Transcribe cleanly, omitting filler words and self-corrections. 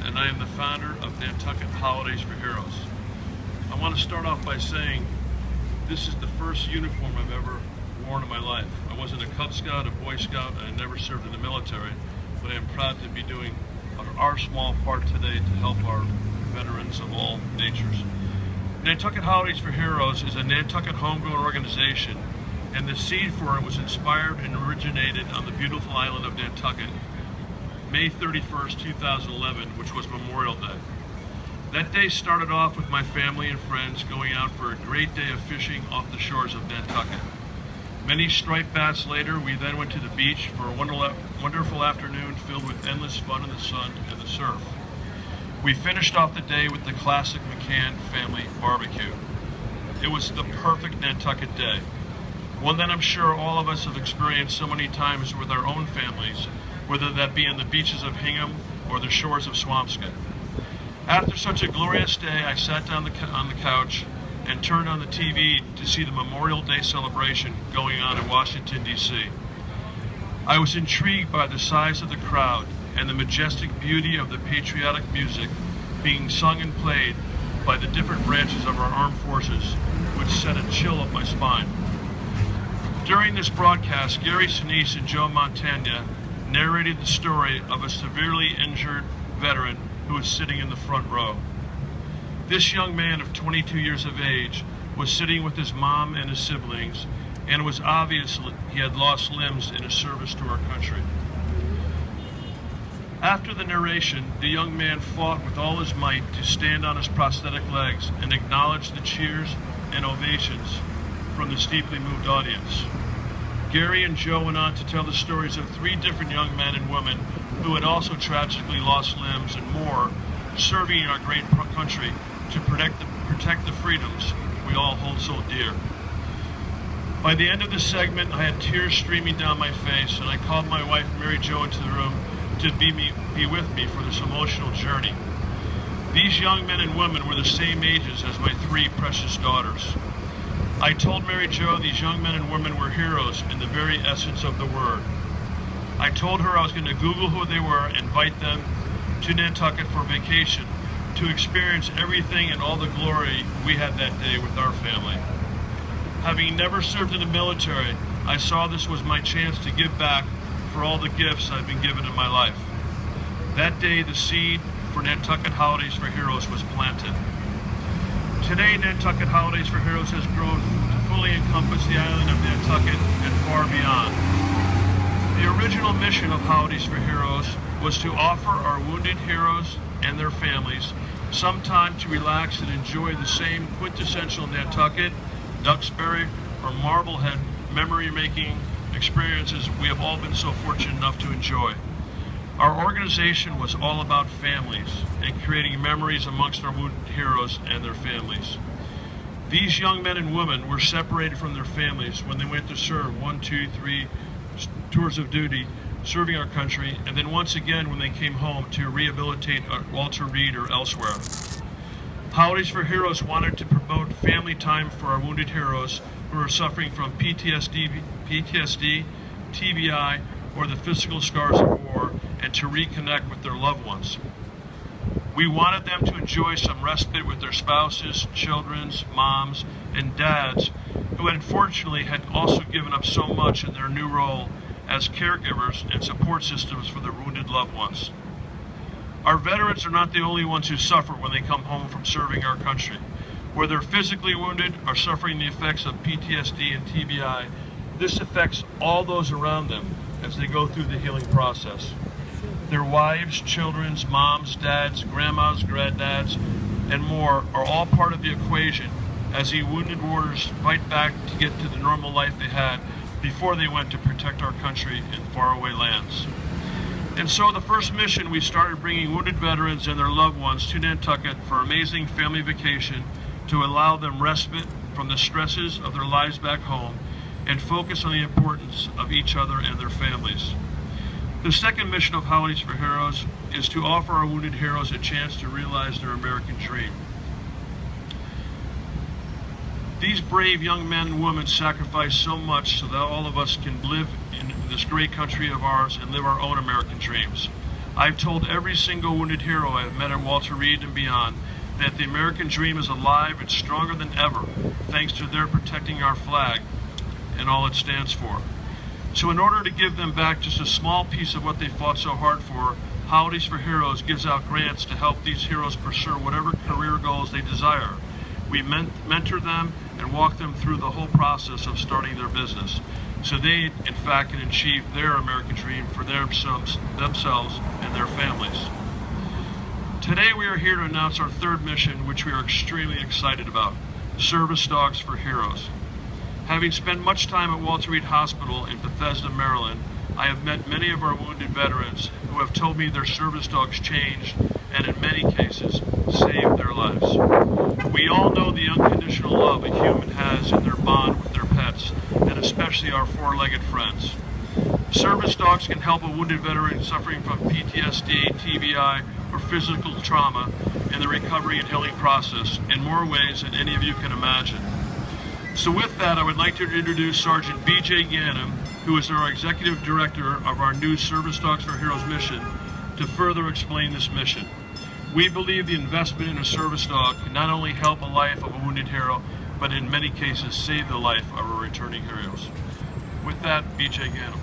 and I am the founder of Nantucket Holidays for Heroes. I want to start off by saying this is the first uniform I've ever worn in my life. I wasn't a Cub Scout, a Boy Scout, and I never served in the military, but I am proud to be doing our small part today to help our veterans of all natures. Nantucket Holidays for Heroes is a Nantucket homegrown organization, and the seed for it was inspired and originated on the beautiful island of Nantucket, May 31st, 2011, which was Memorial Day. That day started off with my family and friends going out for a great day of fishing off the shores of Nantucket. Many striped bass later, we then went to the beach for a wonderful afternoon filled with endless fun in the sun and the surf. We finished off the day with the classic McCann family barbecue. It was the perfect Nantucket day, one that I'm sure all of us have experienced so many times with our own families, whether that be on the beaches of Hingham or the shores of Swampscott. After such a glorious day, I sat down on the couch and turned on the TV to see the Memorial Day celebration going on in Washington, D.C. I was intrigued by the size of the crowd and the majestic beauty of the patriotic music being sung and played by the different branches of our armed forces, which sent a chill up my spine. During this broadcast, Gary Sinise and Joe Montana narrated the story of a severely injured veteran who was sitting in the front row. This young man of 22 years of age was sitting with his mom and his siblings, and it was obvious he had lost limbs in his service to our country. After the narration, the young man fought with all his might to stand on his prosthetic legs and acknowledge the cheers and ovations from the steeply moved audience. Gary and Joe went on to tell the stories of 3 different young men and women who had also tragically lost limbs and more, serving in our great country to protect the freedoms we all hold so dear. By the end of the segment, I had tears streaming down my face, and I called my wife Mary Jo into the room to be with me for this emotional journey. These young men and women were the same ages as my 3 precious daughters. I told Mary Jo these young men and women were heroes in the very essence of the word. I told her I was going to Google who they were and invite them to Nantucket for vacation to experience everything and all the glory we had that day with our family. Having never served in the military, I saw this was my chance to give back for all the gifts I've been given in my life. That day, the seed for Nantucket Holidays for Heroes was planted. Today, Nantucket Holidays for Heroes has grown to fully encompass the island of Nantucket and far beyond. The original mission of Holidays for Heroes was to offer our wounded heroes and their families some time to relax and enjoy the same quintessential Nantucket, Duxbury, or Marblehead memory-making experiences we have all been so fortunate enough to enjoy. Our organization was all about families and creating memories amongst our wounded heroes and their families. These young men and women were separated from their families when they went to serve 1, 2, 3 tours of duty, serving our country, and then once again when they came home to rehabilitate at Walter Reed or elsewhere. Holidays for Heroes wanted to promote family time for our wounded heroes who are suffering from PTSD, TBI, or the physical scars of war, and to reconnect with their loved ones. We wanted them to enjoy some respite with their spouses, children, moms, and dads who unfortunately had also given up so much in their new role as caregivers and support systems for their wounded loved ones. Our veterans are not the only ones who suffer when they come home from serving our country. Whether physically wounded or suffering the effects of PTSD and TBI, this affects all those around them as they go through the healing process. Their wives, children, moms, dads, grandmas, granddads, and more are all part of the equation as the wounded warriors fight back to get to the normal life they had before they went to protect our country in faraway lands. And so the first mission, we started bringing wounded veterans and their loved ones to Nantucket for amazing family vacation to allow them respite from the stresses of their lives back home and focus on the importance of each other and their families. The second mission of Holidays for Heroes is to offer our wounded heroes a chance to realize their American dream. These brave young men and women sacrifice so much so that all of us can live in this great country of ours and live our own American dreams. I've told every single wounded hero I have met at Walter Reed and beyond that the American dream is alive and stronger than ever, thanks to their protecting our flag and all it stands for. So in order to give them back just a small piece of what they fought so hard for, Holidays for Heroes gives out grants to help these heroes pursue whatever career goals they desire. We mentor them and walk them through the whole process of starting their business, so they, in fact, can achieve their American dream for themselves and their families. Today we are here to announce our third mission, which we are extremely excited about: Service Dogs for Heroes. Having spent much time at Walter Reed Hospital in Bethesda, Maryland, I have met many of our wounded veterans who have told me their service dogs changed and in many cases saved their lives. We all know the unconditional love a human has in their bond with their pets, and especially our four-legged friends. Service dogs can help a wounded veteran suffering from PTSD, TBI, or physical trauma in the recovery and healing process in more ways than any of you can imagine. So with that, I would like to introduce Sergeant B.J. Ganem, who is our Executive Director of our new Service Dogs for Heroes mission, to further explain this mission. We believe the investment in a service dog can not only help the life of a wounded hero, but in many cases save the life of our returning heroes. With that, B.J. Ganem.